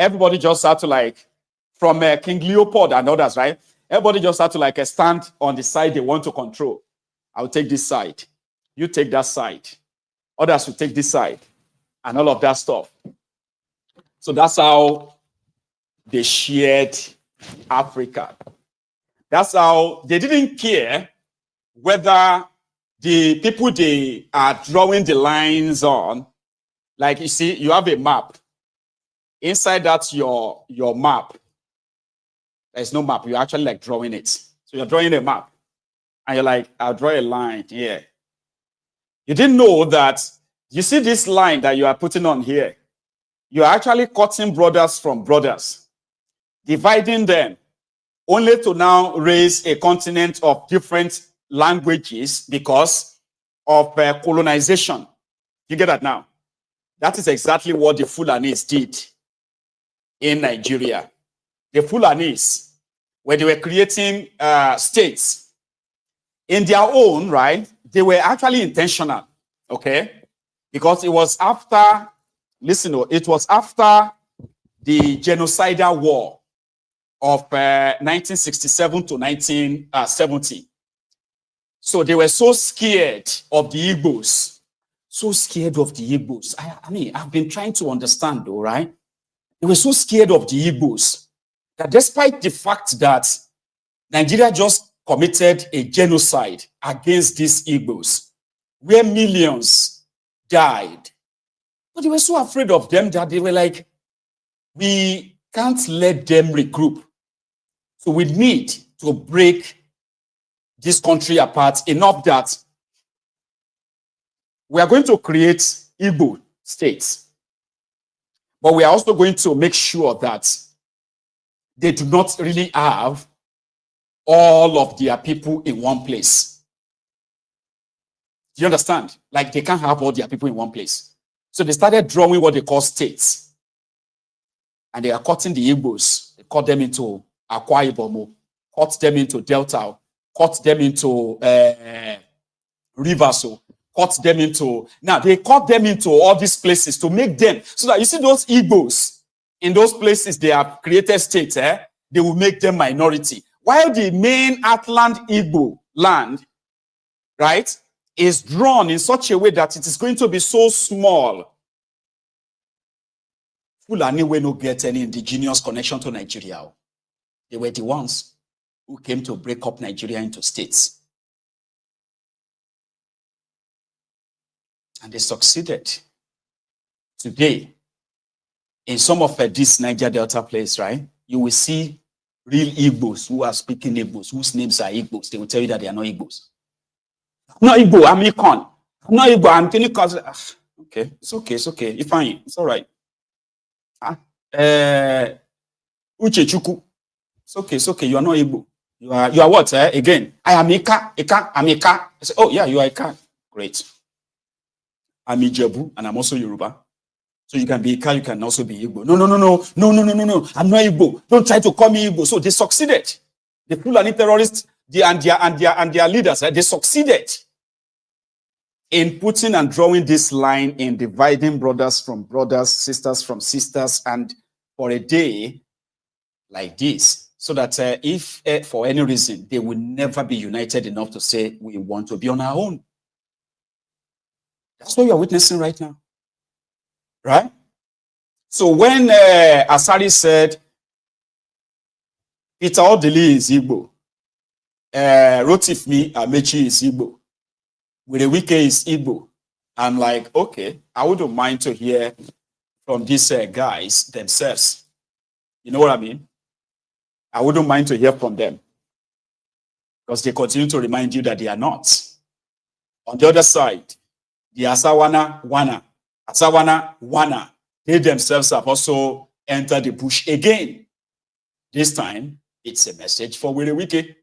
everybody just had to like, from King Leopold and others, right? Everybody just had to like stand on the side they want to control. I'll take this side. You take that side. Others will take this side. And all of that stuff. So that's how they shared Africa. That's how they didn't care whether the people they are drawing the lines on, like you see, you have a map. Inside that's your map. There's no map. You're actually like drawing it. So you're drawing a map. And you're like, I'll draw a line here. You didn't know that, you see this line that you are putting on here, you're actually cutting brothers from brothers, dividing them, only to now raise a continent of different languages because of colonization. You get that now? That is exactly what the Fulanis did in Nigeria. The Fulanis, when they were creating states, in their own right, they were actually intentional, okay? Because it was after, listen, it was after the genocidal war of 1967 to 1970. So they were so scared of the Igbos. So scared of the Igbos. I mean, I've been trying to understand though, right? They were so scared of the Igbos that despite the fact that Nigeria just committed a genocide against these Igbos, where millions died, but they were so afraid of them that they were like, we can't let them regroup. So we need to break this country apart enough that we are going to create Igbo states. But we are also going to make sure that they do not really have all of their people in one place. Do you understand? Like they can't have all their people in one place. So they started drawing what they call states. And they are cutting the Igbos. They cut them into Akwa Ibom, cut them into Delta, cut them into Rivers, cut them into, now they cut them into all these places to make them, so that you see those Igbos in those places they have created states, they will make them minority. While the main Atlant Igbo land, right, is drawn in such a way that it is going to be so small. Fulani will not get any indigenous connection to Nigeria. They were the ones who came to break up Nigeria into states. And they succeeded. Today, in some of this Niger Delta place, right, you will see real Igbos who are speaking Igbos, whose names are Igbos. They will tell you that they are not Igbos. I'm not Igbo, I'm Ikon. I'm not Igbo, I'm Kenny. Okay, it's okay, it's okay. It's fine, it's all right. Uche Chuku. It's okay, you are not Igbo. You are what, again? I am Ika, I'm Ika. I say, oh yeah, you are Ika. Great. I'm Ijebu, and I'm also Yoruba. So you can be Ika, you can also be Igbo. No. I'm not Igbo. Don't try to call me Igbo. So they succeeded. The Fulani terrorists, and their leaders, they succeeded in putting and drawing this line in dividing brothers from brothers, sisters from sisters, and for a day like this, so that if for any reason they will never be united enough to say we want to be on our own. That's what you're witnessing right now, right? So when Asari said Peter Odili is Igbo, Rotifmi Amechi is Igbo, Wirewike is Igbo, I'm like, okay, I wouldn't mind to hear from these guys themselves. You know what I mean? I wouldn't mind to hear from them, because they continue to remind you that they are not. On the other side, the Asawana Wana, they themselves have also entered the bush again. This time, it's a message for Wirewike.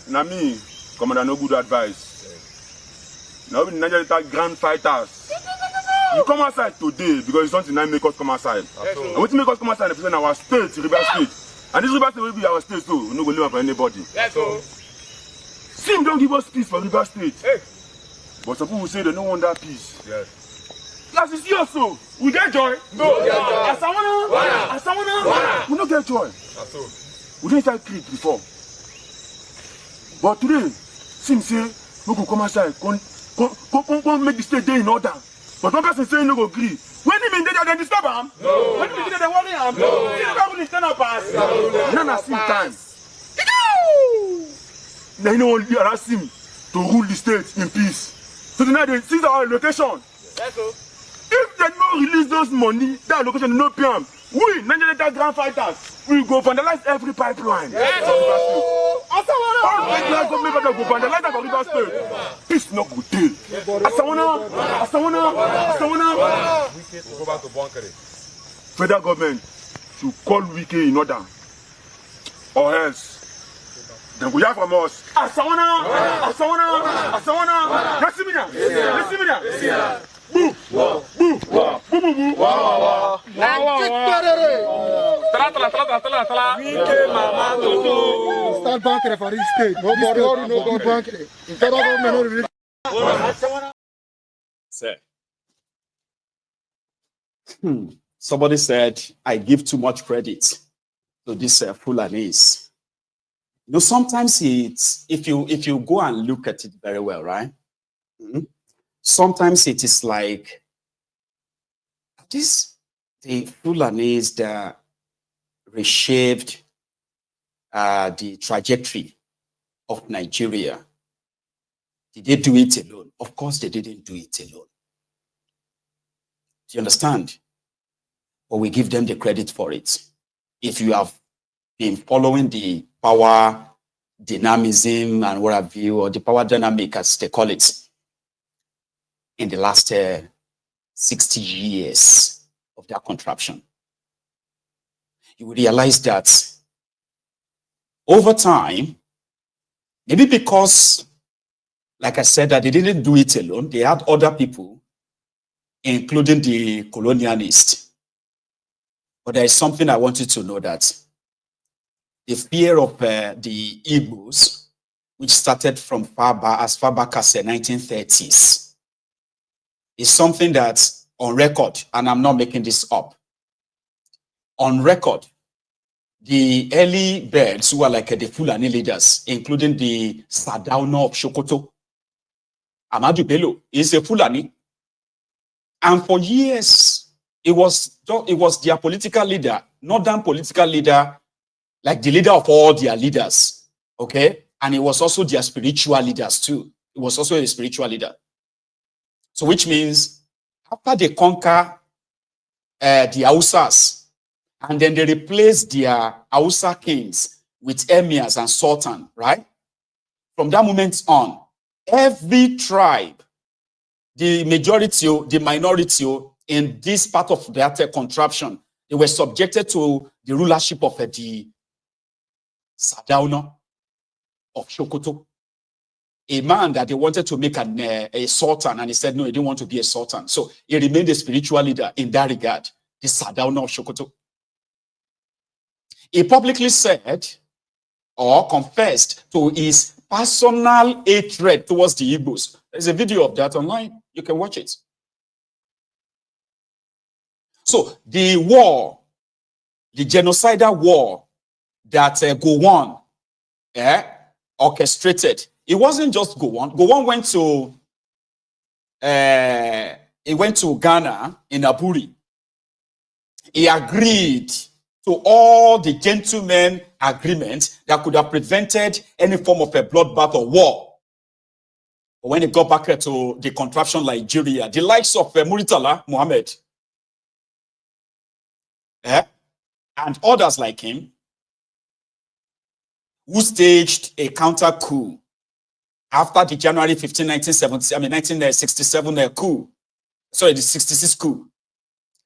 Nami, Commander, no good advice. Now, we Nigeria grand fighters. You come outside today because it's something that make us come outside. And what make us come outside in our state, River State. And this River State will be our state, so we're not going to live for anybody. Sim don't give us peace for River State. But some people say they don't want that peace. As you see also, we get joy. No. As someone, we don't get joy. We didn't start creep before. But today, Sim say, we could come outside, come make the state day in order. But one person say no go agree. When he mean they disturb him? No. When he mean they worry him? No. He never stand up pass. None at same time. Now you know what you ask him to rule the state in peace. So now they seize our location. If they don't release those money, that location no pay them. We, Nigeria grand fighters, we go vandalize every pipeline. Peace no good deal. Asawana. We'll go back to bunkering. Federal government should call Wiki in order, or else they will hear from us. Asawana. Listen me now. Boo. Start bunkering for this state. Nobody bunkering. Federal government no release. Somebody said, I give too much credit to this Fulanese. You know, sometimes it's, if you go and look at it very well, right? Sometimes it is like, the Fulanese that reshaped the trajectory of Nigeria. Did they do it alone? Of course they didn't do it alone. Do you understand? But we give them the credit for it. If you have been following the power dynamism and what have you, or the power dynamic as they call it, in the last 60 years of that contraption, you will realize that over time, maybe because, like I said, that they didn't do it alone, they had other people, including the colonialists. But there is something I want you to know, that the fear of the Igbos, which started from as far back as the 1930s, is something that's on record, and I'm not making this up. On record, the early birds who were like the Fulani leaders, including the Sardauna of Sokoto, Amadu Bello, is a Fulani. And for years, it was their political leader, northern political leader, like the leader of all their leaders, okay? And it was also their spiritual leaders too. It was also a spiritual leader. So which means after they conquer the Hausas, and then they replace their Hausa kings with emirs and sultan, right? From that moment on, every tribe, the majority, the minority in this part of that contraption, they were subjected to the rulership of the Sardauna of Sokoto. A man that they wanted to make a sultan, and he said no, he didn't want to be a sultan. So he remained a spiritual leader in that regard, the Sardauna of Sokoto. He publicly said or confessed to his personal hatred towards the Igbos. There's a video of that online. You can watch it. So the war, the genocidal war that Gowon orchestrated, it wasn't just Gowon. Gowon went to Ghana in Aburi. He agreed to all the gentlemen agreements that could have prevented any form of a bloodbath or war. But when he got back to the contraption Nigeria, the likes of Muritala Muhammad and others like him, who staged a counter coup after the January 15, 1967 coup, sorry, the 66 coup.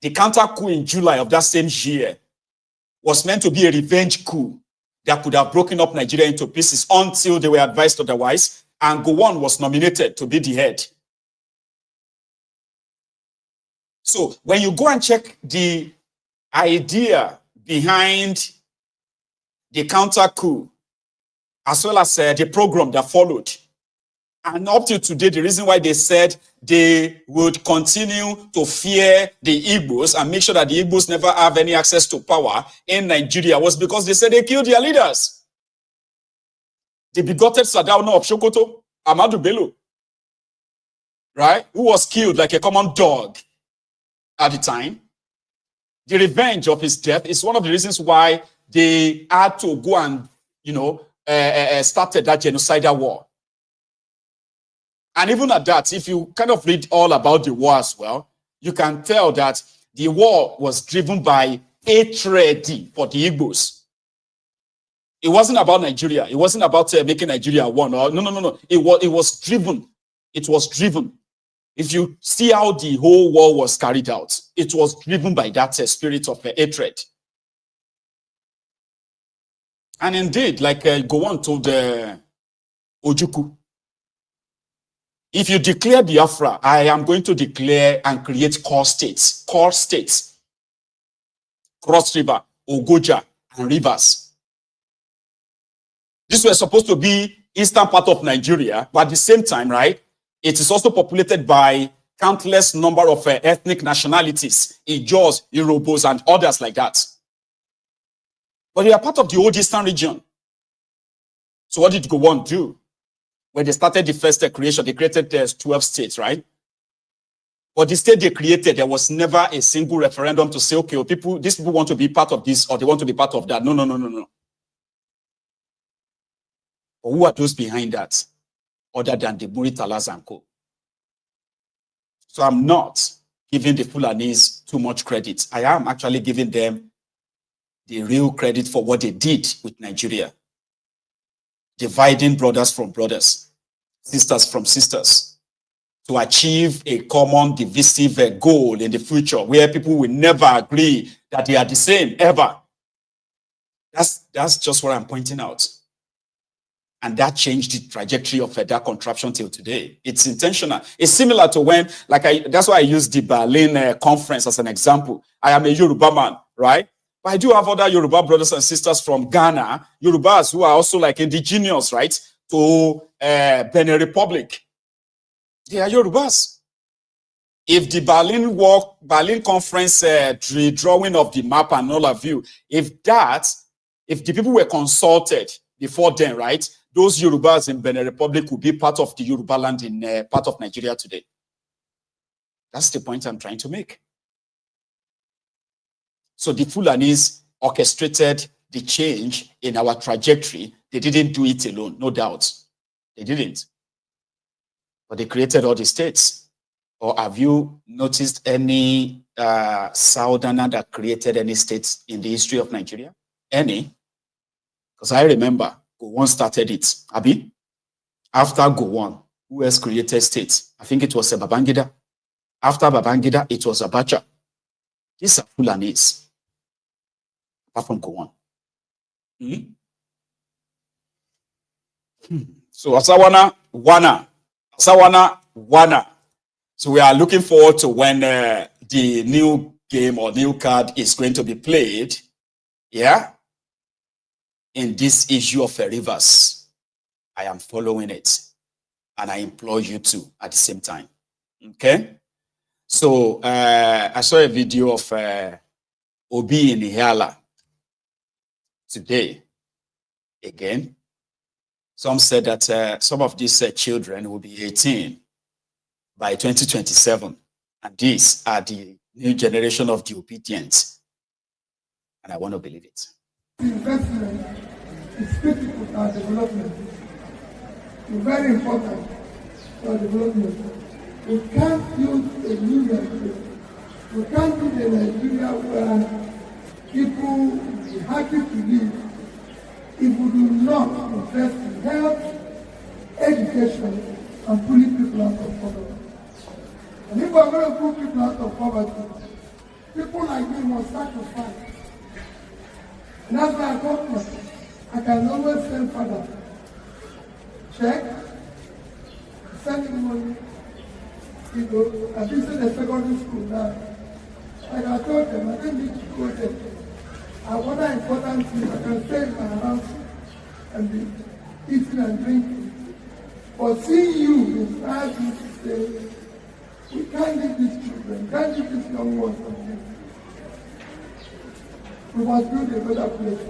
The counter coup in July of that same year was meant to be a revenge coup that could have broken up Nigeria into pieces until they were advised otherwise, and Gowon was nominated to be the head So when you go and check the idea behind the counter coup, as well as the program that followed, and up to today, the reason why they said they would continue to fear the Igbos and make sure that the Igbos never have any access to power in Nigeria was because they said they killed their leaders. The begotten Sardauna of Sokoto, Ahmadu Bello, right, who was killed like a common dog at the time. The revenge of his death is one of the reasons why they had to go and, started that genocidal war. And even at that, if you kind of read all about the war as well, you can tell that the war was driven by hatred for the Igbos. It wasn't about Nigeria. It wasn't about making Nigeria one. No. It was driven. It was driven. If you see how the whole war was carried out, it was driven by that spirit of hatred. And indeed, like Gowon told Ojukwu, if you declare Biafra, I am going to declare and create core states, Cross River, Ogoja, and Rivers. These were supposed to be eastern part of Nigeria, but at the same time, right, it is also populated by countless number of ethnic nationalities, Ijos, Yorubas, and others like that. But they are part of the old eastern region. So what did Gowon do? When they started the first creation, they created 12 states, right? But the state they created, there was never a single referendum to say, okay, these people want to be part of this or they want to be part of that. No. But who are those behind that other than the Buritalas and co? So I'm not giving the Fulanis too much credit. I am actually giving them the real credit for what they did with Nigeria. Dividing brothers from brothers, sisters from sisters, to achieve a common divisive goal in the future where people will never agree that they are the same, ever. That's just what I'm pointing out. And that changed the trajectory of that contraption till today. It's intentional. It's similar to when, that's why I use the Berlin conference as an example. I am a Yoruba man, right? But I do have other Yoruba brothers and sisters from Ghana, Yorubas who are also like indigenous, right, to Benin Republic. They are Yorubas. If the Berlin conference drawing of the map and all of you, if the people were consulted before then, right, those Yorubas in Benin Republic would be part of the Yoruba land in part of Nigeria today. That's the point I'm trying to make. So the Fulanis orchestrated the change in our trajectory. They didn't do it alone, no doubt. They didn't. But they created all the states. Or have you noticed any Southerner that created any states in the history of Nigeria? Any? Because I remember Gowon started it. Abi? After Gowon, who else created states? I think it was Babangida. After Babangida, it was Abacha. These are Fulanis. Apart from Gowon. So Asawana, Wana. So we are looking forward to when the new game or new card is going to be played. Yeah. In this issue of rivers. I am following it. And I implore you to at the same time. Okay. So I saw a video of Obi in Ihiala today. Again, some said that some of these children will be 18 by 2027. And these are the new generation of the Obidients. And I want to believe it. Investment is critical to our development. It's very important for our development. We can't build a new Nigeria. We can't build a Nigeria where people will be happy to live if we do not invest in health, education, and pulling people out of poverty. And if we are going to pull people out of poverty, people like me must sacrifice. And that's why I told myself, I can always send father check, send him money. You know, I visit a secondary school now. Like I told them, I didn't need to go there. And what are important things I can stay in my house and be eating and drinking. But seeing you inspires me to say, we can't leave these children, we can't leave these young ones from here. We must build a better place.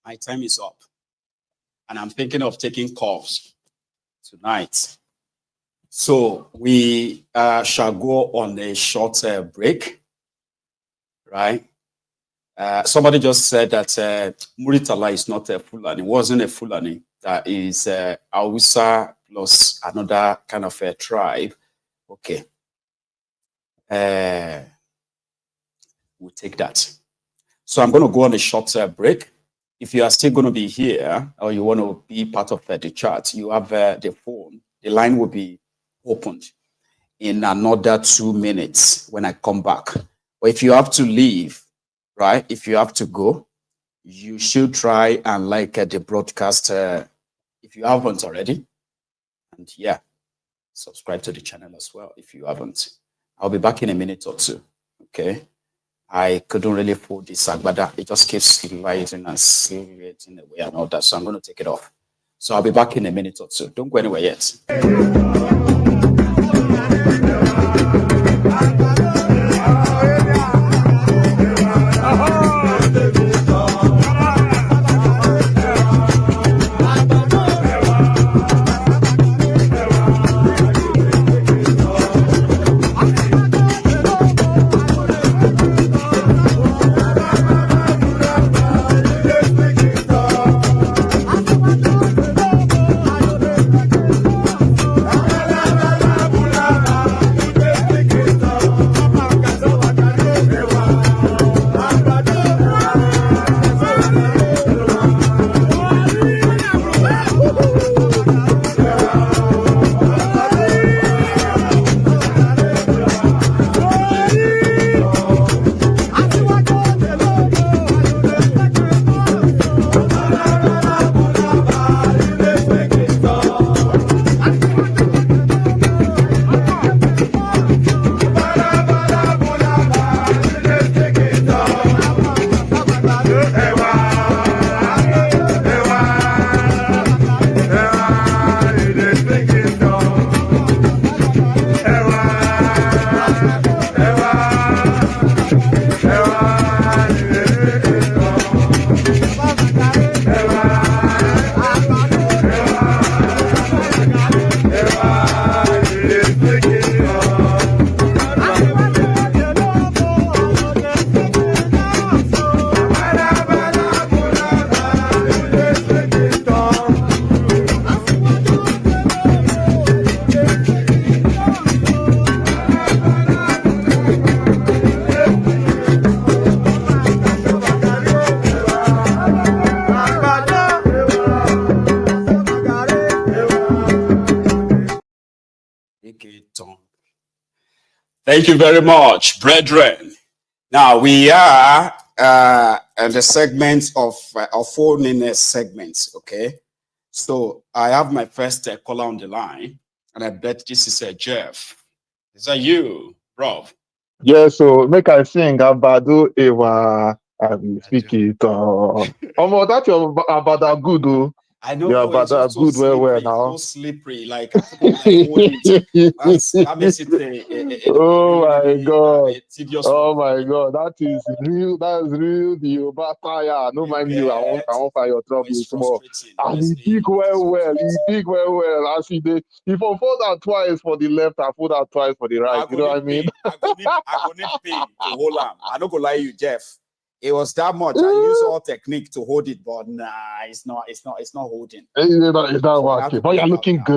My time is up, and I'm thinking of taking calls tonight. So we shall go on a short break, right? Somebody just said that Muritala is not a Fulani. It wasn't a Fulani. That is Hausa plus another kind of a tribe. Okay. We'll take that. So I'm going to go on a short break. If you are still going to be here or you want to be part of the chat, you have the phone. The line will be opened in another 2 minutes when I come back. But if you have to leave, right, if you have to go, you should try and like the broadcast if you haven't already. And yeah, subscribe to the channel as well if you haven't. I'll be back in a minute or two, okay? I couldn't really fold this agbada. It just keeps sliding and sliding away and all that. So I'm going to take it off. So I'll be back in a minute or two. Don't go anywhere yet. Thank you very much, brethren. Now we are in the segments of phoniness segments, okay? So I have my first caller on the line, and I bet this is Jeff. Is that you, Rob? Yeah, so make I sing Abado Ewa and speak it. That your Abada good. I know, Yeah, but it's just so good, slippery, now. so slippery. Like I couldn't like hold it. That makes it a Oh really, my really God. a tedious Oh one. my God. That is real. That is real. The Yoruba fire. No You mind you. get, I won't fire your but trouble it's tomorrow. frustrating. And he Honestly, dig it is well. He frustrating. dig well. I see if I fold out twice for the left, I fold out twice for the right. I You go know what need I mean? pain. I go need pain to hold on. I don't go lie you, Jeff. It was that much. I use all technique to hold it, but nah, it's not holding. It's not So I have working. to But pull you're it out looking now. good.